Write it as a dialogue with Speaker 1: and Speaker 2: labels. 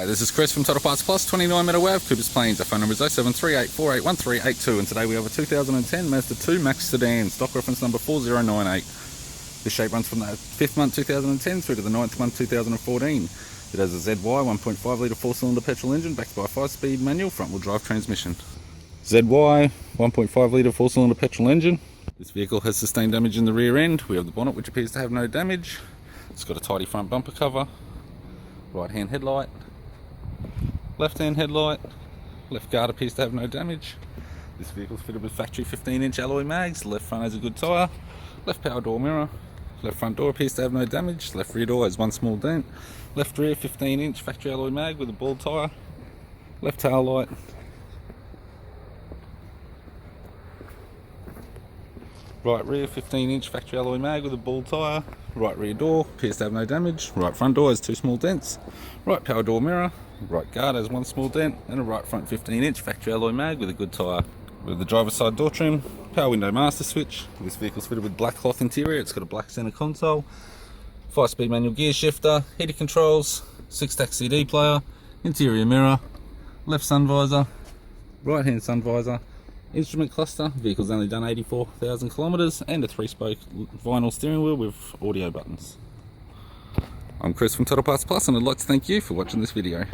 Speaker 1: Hi, this is Chris from Total Parts Plus, 29 Meadow Ave, Coopers Plains. Our phone number is 0738481382, and today we have a 2010 Mazda 2 Maxx Sedan, stock reference number 4098. This shape runs from the 5th month 2010 through to the 9th month 2014. It has a ZY 1.5 litre 4-cylinder petrol engine backed by a 5-speed manual front-wheel drive transmission. ZY 1.5 litre 4-cylinder petrol engine. This vehicle has sustained damage in the rear end. We have the bonnet, which appears to have no damage. It's got a tidy front bumper cover, right hand headlight, left hand headlight, left guard appears to have no damage. This vehicle is fitted with factory 15-inch alloy mags. Left front has a good tyre, left power door mirror, left front door appears to have no damage, left rear door has one small dent, left rear 15-inch factory alloy mag with a bald tyre, left tail light, right rear 15-inch factory alloy mag with a bald tyre, right rear door appears to have no damage, right front door has two small dents, right power door mirror, right guard has one small dent, and a right front 15-inch factory alloy mag with a good tyre. With the driver's side door trim, power window master switch. This vehicle's fitted with black cloth interior. It's got a black centre console, 5-speed manual gear shifter, heated controls, 6-stack CD player, interior mirror, left sun visor, right hand sun visor, instrument cluster. Vehicle's only done 84,000 kilometres, and a 3-spoke vinyl steering wheel with audio buttons. I'm Chris from Total Parts Plus, and I'd like to thank you for watching this video.